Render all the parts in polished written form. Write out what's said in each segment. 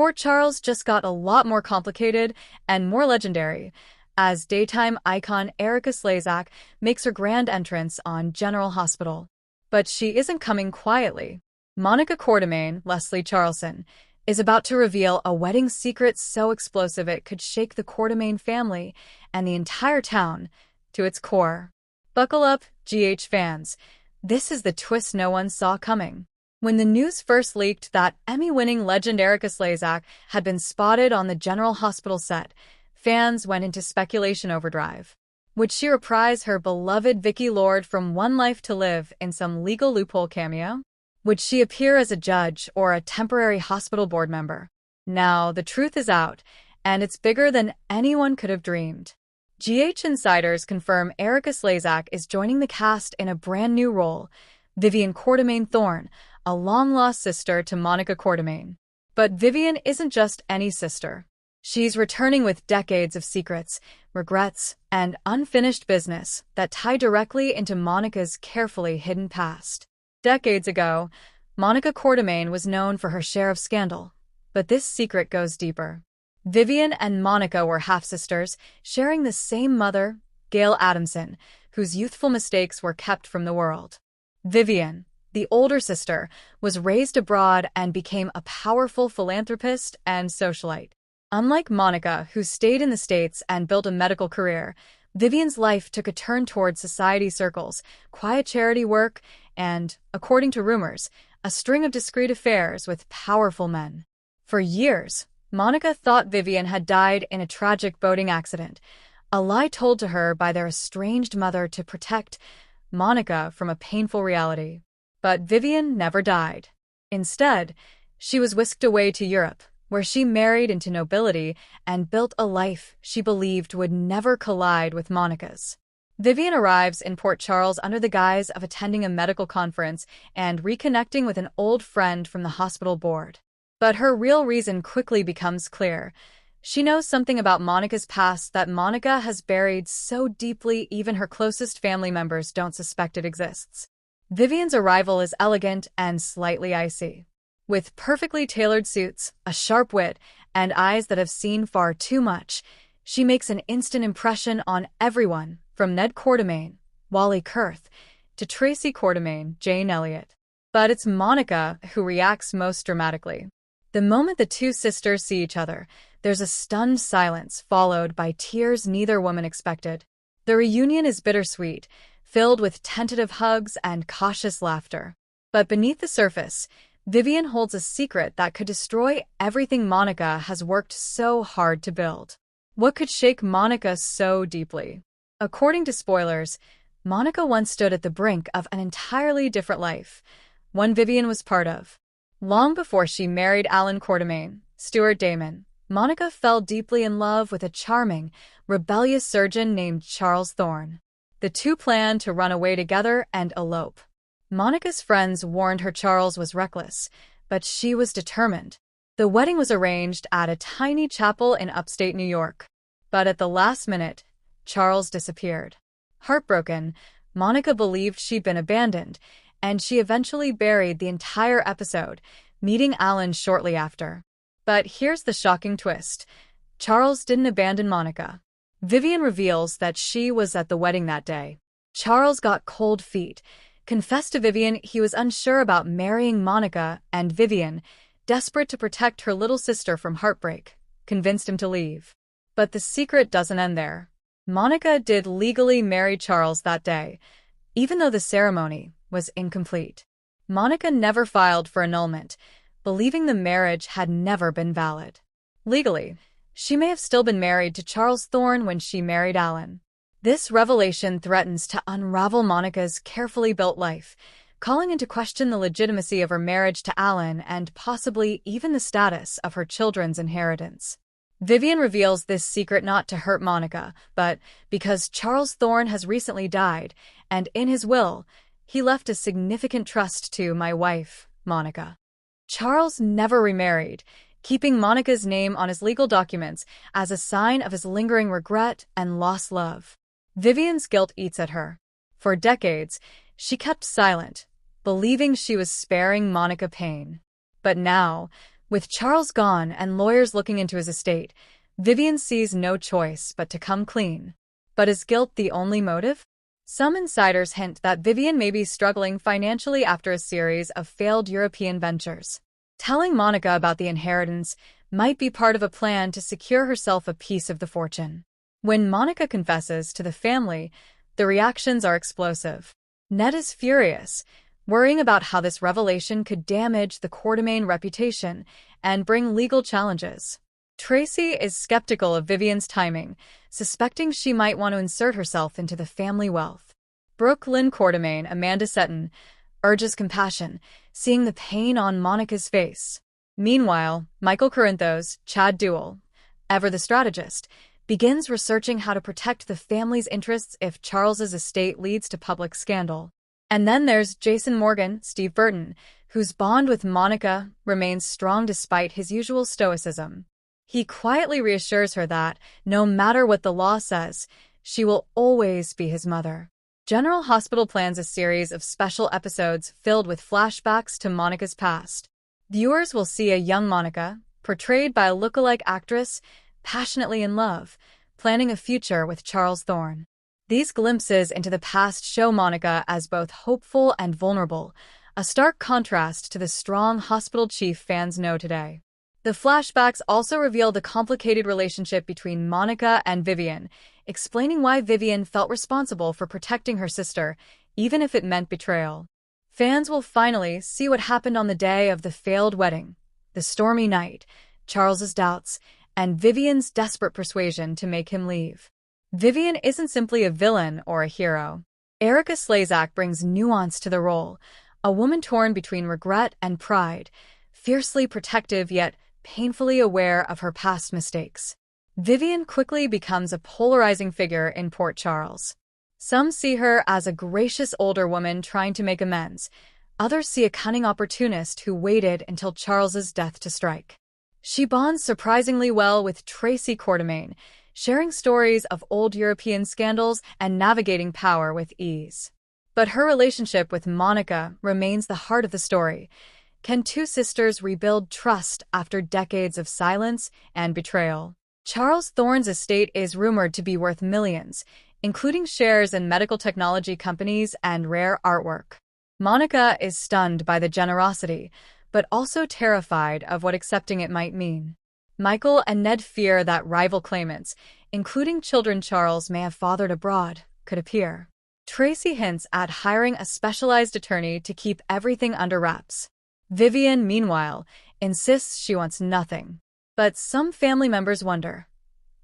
Port Charles just got a lot more complicated and more legendary as daytime icon Erika Slezak makes her grand entrance on General Hospital. But she isn't coming quietly. Monica Quartermaine, Leslie Charleson, is about to reveal a wedding secret so explosive it could shake the Quartermaine family and the entire town to its core. Buckle up, GH fans. This is the twist no one saw coming. When the news first leaked that Emmy-winning legend Erika Slezak had been spotted on the General Hospital set, fans went into speculation overdrive. Would she reprise her beloved Vicky Lord from One Life to Live in some legal loophole cameo? Would she appear as a judge or a temporary hospital board member? Now, the truth is out, and it's bigger than anyone could have dreamed. GH insiders confirm Erika Slezak is joining the cast in a brand new role, Vivian Quartermaine Thorne, a long-lost sister to Monica Quartermaine. But Vivian isn't just any sister. She's returning with decades of secrets, regrets, and unfinished business that tie directly into Monica's carefully hidden past. Decades ago, Monica Quartermaine was known for her share of scandal, but this secret goes deeper. Vivian and Monica were half-sisters, sharing the same mother, Gail Adamson, whose youthful mistakes were kept from the world. Vivian, the older sister, was raised abroad and became a powerful philanthropist and socialite. Unlike Monica, who stayed in the States and built a medical career, Vivian's life took a turn toward society circles, quiet charity work, and, according to rumors, a string of discreet affairs with powerful men. For years, Monica thought Vivian had died in a tragic boating accident, a lie told to her by their estranged mother to protect Monica from a painful reality. But Vivian never died. Instead, she was whisked away to Europe, where she married into nobility and built a life she believed would never collide with Monica's. Vivian arrives in Port Charles under the guise of attending a medical conference and reconnecting with an old friend from the hospital board. But her real reason quickly becomes clear. She knows something about Monica's past that Monica has buried so deeply even her closest family members don't suspect it exists. Vivian's arrival is elegant and slightly icy. With perfectly tailored suits, a sharp wit, and eyes that have seen far too much, she makes an instant impression on everyone, from Ned Quartermaine, Wally Kurth, to Tracy Quartermaine, Jane Elliott. But it's Monica who reacts most dramatically. The moment the two sisters see each other, there's a stunned silence followed by tears neither woman expected. The reunion is bittersweet, filled with tentative hugs and cautious laughter. But beneath the surface, Vivian holds a secret that could destroy everything Monica has worked so hard to build. What could shake Monica so deeply? According to spoilers, Monica once stood at the brink of an entirely different life, one Vivian was part of. Long before she married Alan Quartermaine, Stuart Damon, Monica fell deeply in love with a charming, rebellious surgeon named Charles Thorne. The two planned to run away together and elope. Monica's friends warned her Charles was reckless, but she was determined. The wedding was arranged at a tiny chapel in upstate New York. But at the last minute, Charles disappeared. Heartbroken, Monica believed she'd been abandoned, and she eventually buried the entire episode, meeting Alan shortly after. But here's the shocking twist. Charles didn't abandon Monica. Vivian reveals that she was at the wedding that day. Charles got cold feet, confessed to Vivian he was unsure about marrying Monica, and Vivian, desperate to protect her little sister from heartbreak, convinced him to leave. But the secret doesn't end there. Monica did legally marry Charles that day, even though the ceremony was incomplete. Monica never filed for annulment, believing the marriage had never been valid. Legally, she may have still been married to Charles Thorne when she married Alan. This revelation threatens to unravel Monica's carefully built life, calling into question the legitimacy of her marriage to Alan and possibly even the status of her children's inheritance. Vivian reveals this secret not to hurt Monica, but because Charles Thorne has recently died, and in his will, he left a significant trust to my wife, Monica. Charles never remarried, keeping Monica's name on his legal documents as a sign of his lingering regret and lost love. Vivian's guilt eats at her. For decades, she kept silent, believing she was sparing Monica pain. But now, With Charles gone and lawyers looking into his estate, Vivian sees no choice but to come clean. But is guilt the only motive? Some insiders hint that Vivian may be struggling financially after a series of failed European ventures. Telling Monica about the inheritance might be part of a plan to secure herself a piece of the fortune. When Monica confesses to the family, the reactions are explosive. Ned is furious, worrying about how this revelation could damage the Quartermaine reputation and bring legal challenges. Tracy is skeptical of Vivian's timing, suspecting she might want to insert herself into the family wealth. Brooklyn Quartermaine, Amanda Seton, urges compassion, seeing the pain on Monica's face. Meanwhile, Michael Corinthos, Chad Duell, ever the strategist, begins researching how to protect the family's interests if Charles's estate leads to public scandal. And then there's Jason Morgan, Steve Burton, whose bond with Monica remains strong despite his usual stoicism. He quietly reassures her that, no matter what the law says, she will always be his mother. General Hospital plans a series of special episodes filled with flashbacks to Monica's past. Viewers will see a young Monica, portrayed by a lookalike actress, passionately in love, planning a future with Charles Thorne. These glimpses into the past show Monica as both hopeful and vulnerable, a stark contrast to the strong hospital chief fans know today. The flashbacks also reveal the complicated relationship between Monica and Vivian, explaining why Vivian felt responsible for protecting her sister, even if it meant betrayal. Fans will finally see what happened on the day of the failed wedding, the stormy night, Charles's doubts, and Vivian's desperate persuasion to make him leave. Vivian isn't simply a villain or a hero. Erika Slezak brings nuance to the role, a woman torn between regret and pride, fiercely protective yet painfully aware of her past mistakes. Vivian quickly becomes a polarizing figure in Port Charles. Some see her as a gracious older woman trying to make amends. Others see a cunning opportunist who waited until Charles's death to strike. She bonds surprisingly well with Tracy Quartermaine, sharing stories of old European scandals and navigating power with ease. But her relationship with Monica remains the heart of the story. Can two sisters rebuild trust after decades of silence and betrayal? Charles Thorne's estate is rumored to be worth millions, including shares in medical technology companies and rare artwork. Monica is stunned by the generosity, but also terrified of what accepting it might mean. Michael and Ned fear that rival claimants, including children Charles may have fathered abroad, could appear. Tracy hints at hiring a specialized attorney to keep everything under wraps. Vivian, meanwhile, insists she wants nothing. But some family members wonder,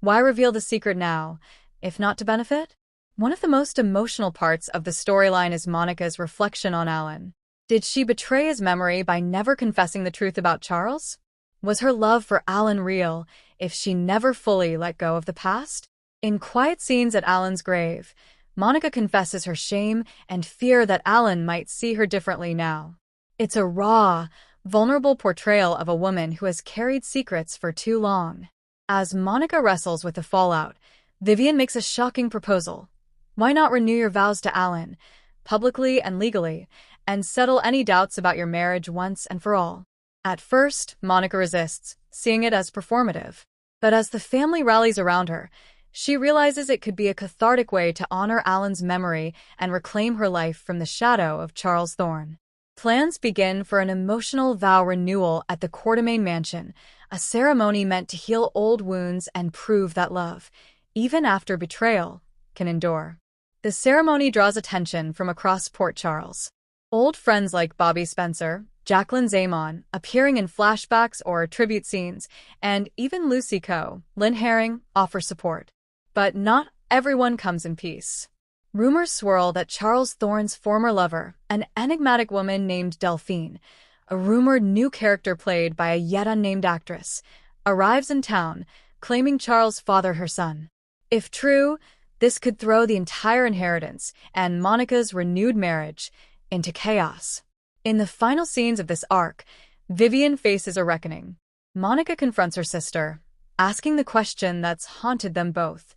why reveal the secret now, if not to benefit? One of the most emotional parts of the storyline is Monica's reflection on Alan. Did she betray his memory by never confessing the truth about Charles? Was her love for Alan real if she never fully let go of the past? In quiet scenes at Alan's grave, Monica confesses her shame and fear that Alan might see her differently now. It's a raw, vulnerable portrayal of a woman who has carried secrets for too long. As Monica wrestles with the fallout, Vivian makes a shocking proposal. Why not renew your vows to Alan, publicly and legally, and settle any doubts about your marriage once and for all? At first, Monica resists, seeing it as performative. But as the family rallies around her, she realizes it could be a cathartic way to honor Alan's memory and reclaim her life from the shadow of Charles Thorne. Plans begin for an emotional vow renewal at the Quartermaine mansion, a ceremony meant to heal old wounds and prove that love, even after betrayal, can endure. The ceremony draws attention from across Port Charles. Old friends like Bobby Spencer, Jacqueline Zamon, appearing in flashbacks or tribute scenes, and even Lucy Coe, Lynn Herring, offer support. But not everyone comes in peace. Rumors swirl that Charles Thorne's former lover, an enigmatic woman named Delphine, a rumored new character played by a yet unnamed actress, arrives in town, claiming Charles fathered her son. If true, this could throw the entire inheritance and Monica's renewed marriage into chaos. In the final scenes of this arc, Vivian faces a reckoning. Monica confronts her sister, asking the question that's haunted them both.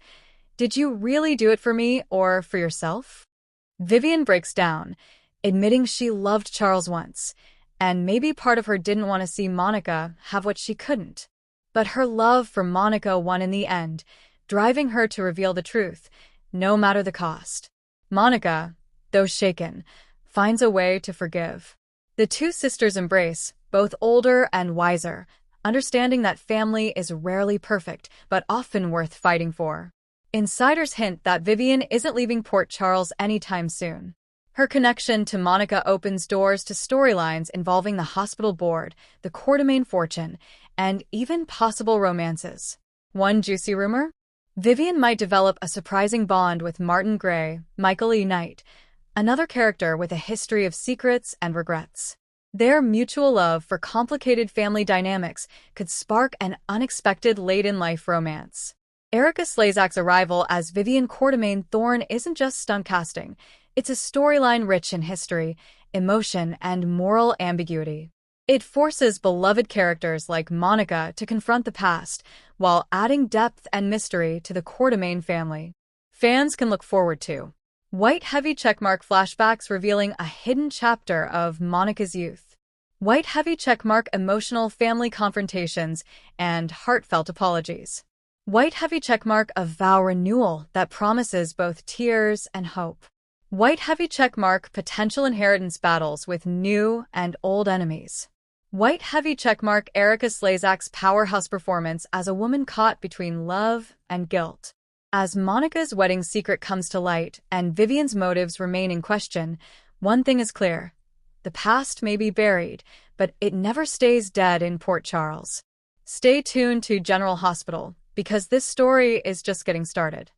Did you really do it for me or for yourself? Vivian breaks down, admitting she loved Charles once, And maybe part of her didn't want to see Monica have what she couldn't. But her love for Monica won in the end, driving her to reveal the truth, no matter the cost. Monica, though shaken, finds a way to forgive. The two sisters embrace, both older and wiser, understanding that family is rarely perfect, but often worth fighting for. Insiders hint that Vivian isn't leaving Port Charles anytime soon. Her connection to Monica opens doors to storylines involving the hospital board, the Quartermaine fortune, and even possible romances. One juicy rumor? Vivian might develop a surprising bond with Martin Gray, Michael E. Knight, another character with a history of secrets and regrets. Their mutual love for complicated family dynamics could spark an unexpected late-in-life romance. Erika Slezak's arrival as Vivian Quartermaine Thorne isn't just stunt casting, it's a storyline rich in history, emotion, and moral ambiguity. It forces beloved characters like Monica to confront the past, while adding depth and mystery to the Quartermaine family. Fans can look forward to white heavy checkmark flashbacks revealing a hidden chapter of Monica's youth. White heavy checkmark emotional family confrontations and heartfelt apologies. White heavy checkmark a vow renewal that promises both tears and hope. White heavy checkmark potential inheritance battles with new and old enemies. White heavy checkmark Erika Slezak's powerhouse performance as a woman caught between love and guilt. As Monica's wedding secret comes to light and Vivian's motives remain in question, one thing is clear. The past may be buried, but it never stays dead in Port Charles. Stay tuned to General Hospital, because this story is just getting started.